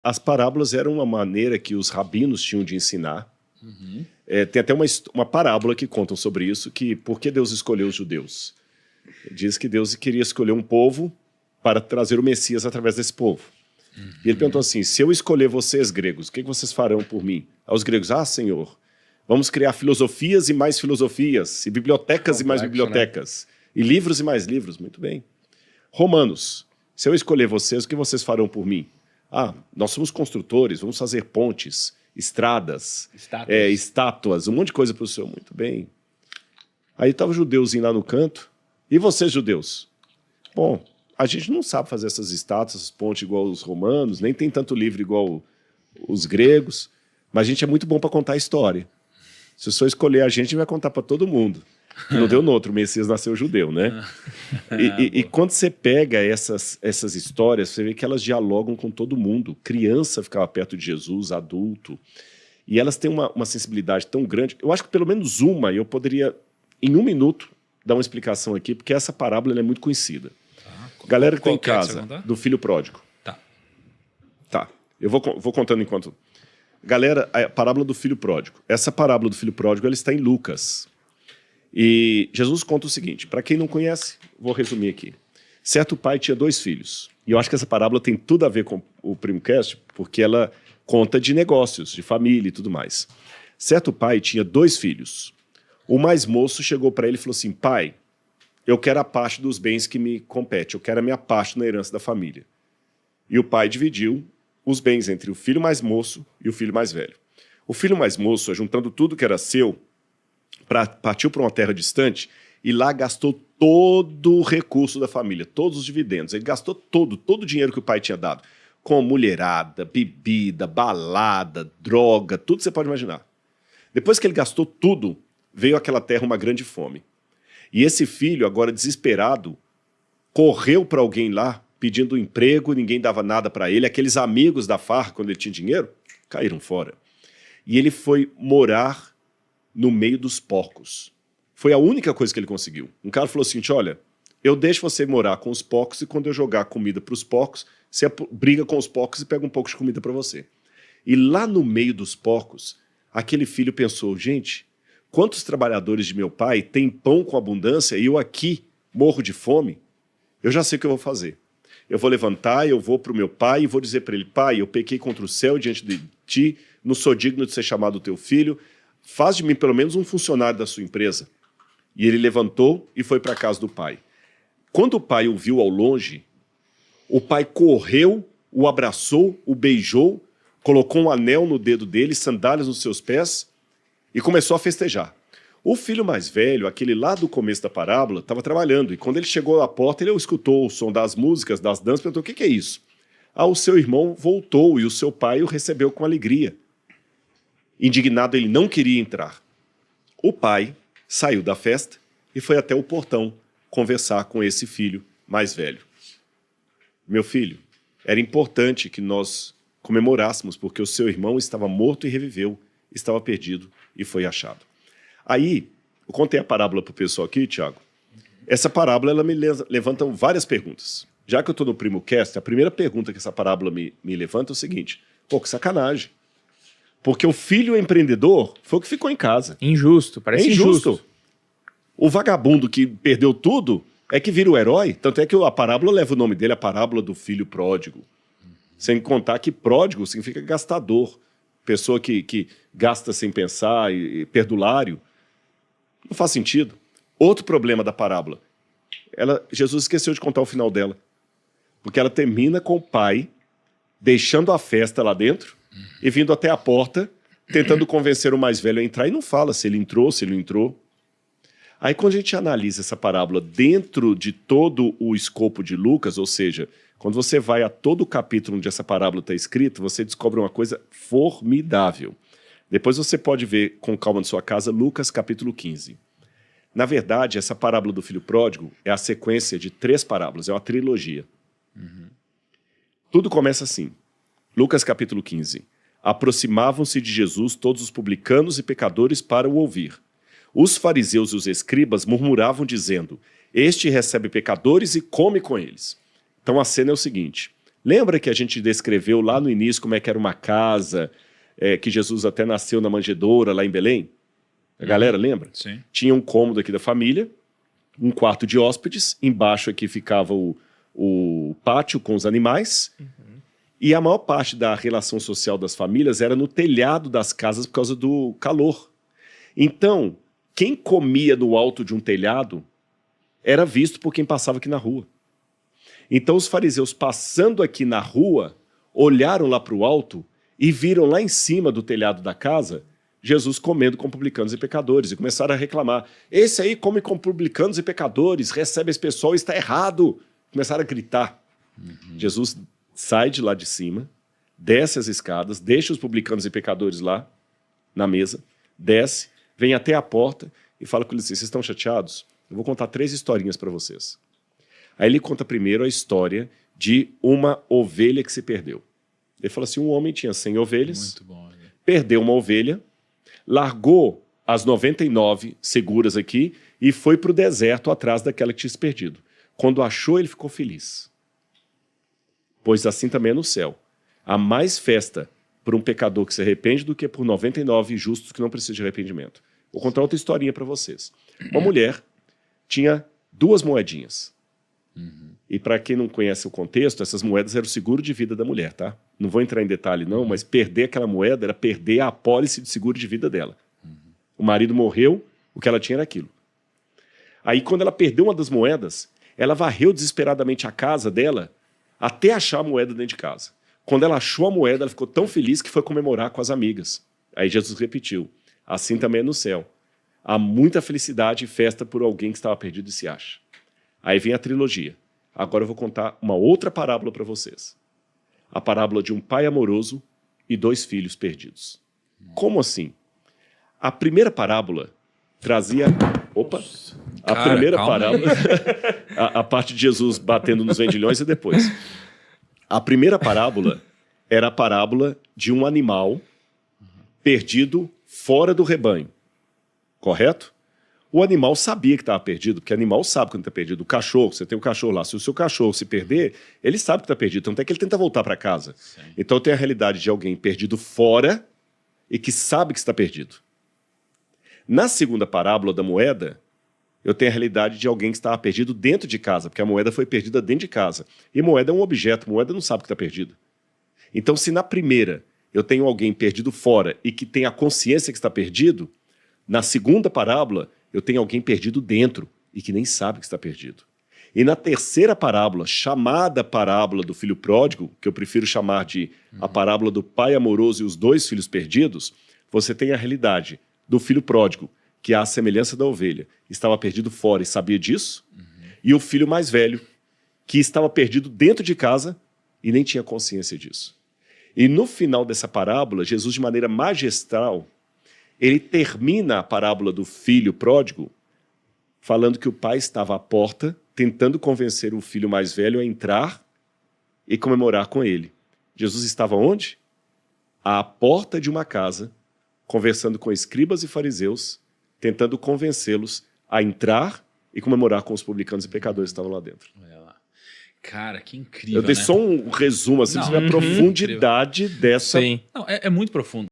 As parábolas eram uma maneira que os rabinos tinham de ensinar. Tem até uma parábola que contam sobre isso, que por que Deus escolheu os judeus? Diz que Deus queria escolher um povo para trazer o Messias através desse povo. E ele perguntou assim, se eu escolher vocês, gregos, o que vocês farão por mim? Aos gregos, Senhor, vamos criar filosofias e mais filosofias, e bibliotecas e mais bibliotecas, e livros e mais livros. Muito bem. Romanos, se eu escolher vocês, o que vocês farão por mim? Nós somos construtores, vamos fazer pontes, estradas, estátuas, um monte de coisa para o Senhor. Muito bem. Aí estava o judeuzinho lá no canto. E vocês, judeus? Bom, a gente não sabe fazer essas estátuas, essas pontes igual os romanos, nem tem tanto livro igual os gregos, mas a gente é muito bom para contar a história. Se o Senhor escolher a gente vai contar para todo mundo. Não deu no outro, o Messias nasceu judeu, né? E quando você pega essas histórias, você vê que elas dialogam com todo mundo. Criança ficava perto de Jesus, adulto. E elas têm uma sensibilidade tão grande. Eu acho que pelo menos uma, eu poderia, em 1 minuto, dar uma explicação aqui, porque essa parábola é muito conhecida. Galera que está em casa, do filho pródigo. Tá. Eu vou contando enquanto... Galera, a parábola do filho pródigo. Essa parábola do filho pródigo, ela está em Lucas. E Jesus conta o seguinte, para quem não conhece, vou resumir aqui. Certo pai tinha 2 filhos. E eu acho que essa parábola tem tudo a ver com o PrimoCast, porque ela conta de negócios, de família e tudo mais. Certo pai tinha 2 filhos. O mais moço chegou para ele e falou assim, pai, eu quero a parte dos bens que me compete, eu quero a minha parte na herança da família. E o pai dividiu os bens entre o filho mais moço e o filho mais velho. O filho mais moço, juntando tudo que era seu, partiu para uma terra distante e lá gastou todo o recurso da família, todos os dividendos. Ele gastou todo o dinheiro que o pai tinha dado, com mulherada, bebida, balada, droga, tudo que você pode imaginar. Depois que ele gastou tudo, veio àquela terra uma grande fome. E esse filho, agora desesperado, correu para alguém lá, pedindo emprego, ninguém dava nada para ele. Aqueles amigos da farra, quando ele tinha dinheiro, caíram fora. E ele foi morar no meio dos porcos. Foi a única coisa que ele conseguiu. Um cara falou assim, olha, eu deixo você morar com os porcos e quando eu jogar comida para os porcos, você briga com os porcos e pega um pouco de comida para você. E lá no meio dos porcos, aquele filho pensou, gente, quantos trabalhadores de meu pai têm pão com abundância e eu aqui morro de fome? Eu já sei o que eu vou fazer. Eu vou levantar, eu vou para o meu pai e vou dizer para ele, pai, eu pequei contra o céu diante de ti, não sou digno de ser chamado teu filho, faz de mim pelo menos um funcionário da sua empresa. E ele levantou e foi para a casa do pai. Quando o pai o viu ao longe, o pai correu, o abraçou, o beijou, colocou um anel no dedo dele, sandálias nos seus pés e começou a festejar. O filho mais velho, aquele lá do começo da parábola, estava trabalhando. E quando ele chegou à porta, ele escutou o som das músicas, das danças, perguntou, o que é isso? O seu irmão voltou e o seu pai o recebeu com alegria. Indignado, ele não queria entrar. O pai saiu da festa e foi até o portão conversar com esse filho mais velho. Meu filho, era importante que nós comemorássemos, porque o seu irmão estava morto e reviveu, estava perdido e foi achado. Aí, eu contei a parábola para o pessoal aqui, Tiago. Essa parábola ela me levanta várias perguntas. Já que eu estou no PrimoCast, a primeira pergunta que essa parábola me levanta é o seguinte, que sacanagem. Porque o filho empreendedor foi o que ficou em casa. Injusto, parece injusto. O vagabundo que perdeu tudo é que vira o herói. Tanto é que a parábola leva o nome dele, a parábola do filho pródigo. Sem contar que pródigo significa gastador. Pessoa que gasta sem pensar, e perdulário. Não faz sentido. Outro problema da parábola. Jesus esqueceu de contar o final dela. Porque ela termina com o pai deixando a festa lá dentro e vindo até a porta, tentando convencer o mais velho a entrar, e não fala se ele entrou, se ele não entrou. Aí quando a gente analisa essa parábola dentro de todo o escopo de Lucas, ou seja, quando você vai a todo o capítulo onde essa parábola está escrita, você descobre uma coisa formidável. Depois você pode ver com calma na sua casa Lucas capítulo 15. Na verdade, essa parábola do filho pródigo é a sequência de 3 parábolas, é uma trilogia. Tudo começa assim. Lucas capítulo 15. Aproximavam-se de Jesus todos os publicanos e pecadores para o ouvir. Os fariseus e os escribas murmuravam dizendo, este recebe pecadores e come com eles. Então a cena é o seguinte, Lembra que a gente descreveu lá no início como é que era uma casa, que Jesus até nasceu na manjedoura lá em Belém? A galera lembra? Sim. Tinha um cômodo aqui da família, um quarto de hóspedes, embaixo aqui ficava o pátio com os animais, e a maior parte da relação social das famílias era no telhado das casas por causa do calor. Então, quem comia no alto de um telhado era visto por quem passava aqui na rua. Então os fariseus passando aqui na rua, olharam lá para o alto e viram lá em cima do telhado da casa Jesus comendo com publicanos e pecadores, e começaram a reclamar. Esse aí come com publicanos e pecadores, recebe esse pessoal, está errado. Começaram a gritar. Jesus sai de lá de cima, desce as escadas, deixa os publicanos e pecadores lá na mesa, desce, vem até a porta e fala com eles assim, vocês estão chateados? Eu vou contar 3 historinhas para vocês. Aí ele conta primeiro a história de uma ovelha que se perdeu. Ele fala assim, um homem tinha 100 ovelhas, Muito bom, perdeu uma ovelha, largou as 99 seguras aqui e foi para o deserto atrás daquela que tinha se perdido. Quando achou, ele ficou feliz. Pois assim também é no céu. Há mais festa por um pecador que se arrepende do que por 99 justos que não precisam de arrependimento. Vou contar outra historinha para vocês. Uma mulher tinha 2 moedinhas. E para quem não conhece o contexto, essas moedas eram o seguro de vida da mulher, tá? Não vou entrar em detalhe não, mas perder aquela moeda era perder a apólice de seguro de vida dela. O marido morreu, o que ela tinha era aquilo. Aí quando ela perdeu uma das moedas, ela varreu desesperadamente a casa dela até achar a moeda dentro de casa. Quando ela achou a moeda, ela ficou tão feliz que foi comemorar com as amigas. Aí Jesus repetiu, assim também é no céu. Há muita felicidade e festa por alguém que estava perdido e se acha. Aí vem a trilogia. Agora eu vou contar uma outra parábola para vocês. A parábola de um pai amoroso e 2 filhos perdidos. Como assim? A primeira parábola trazia... Opa! A primeira parábola... a parte de Jesus batendo nos vendilhões é depois. A primeira parábola era a parábola de um animal perdido fora do rebanho. Correto? O animal sabia que estava perdido, porque o animal sabe quando está perdido. O cachorro, você tem o cachorro lá, se o seu cachorro se perder, ele sabe que está perdido, tanto é que ele tenta voltar para casa. Sim. Então tem a realidade de alguém perdido fora e que sabe que está perdido. Na segunda parábola da moeda, eu tenho a realidade de alguém que estava perdido dentro de casa, porque a moeda foi perdida dentro de casa. E moeda é um objeto, moeda não sabe que está perdido. Então se na primeira eu tenho alguém perdido fora e que tem a consciência que está perdido, na segunda parábola eu tenho alguém perdido dentro e que nem sabe que está perdido. E na terceira parábola, chamada parábola do filho pródigo, que eu prefiro chamar de a parábola do pai amoroso e os 2 filhos perdidos, você tem a realidade do filho pródigo, que à semelhança da ovelha, estava perdido fora e sabia disso, e o filho mais velho, que estava perdido dentro de casa e nem tinha consciência disso. E no final dessa parábola, Jesus, de maneira magistral, ele termina a parábola do filho pródigo falando que o pai estava à porta tentando convencer o filho mais velho a entrar e comemorar com ele. Jesus estava onde? À porta de uma casa, conversando com escribas e fariseus, tentando convencê-los a entrar e comemorar com os publicanos e pecadores que estavam lá dentro. Olha lá. Cara, que incrível, Eu dei só um resumo, assim, para você ver a profundidade dessa... Não, é muito profundo.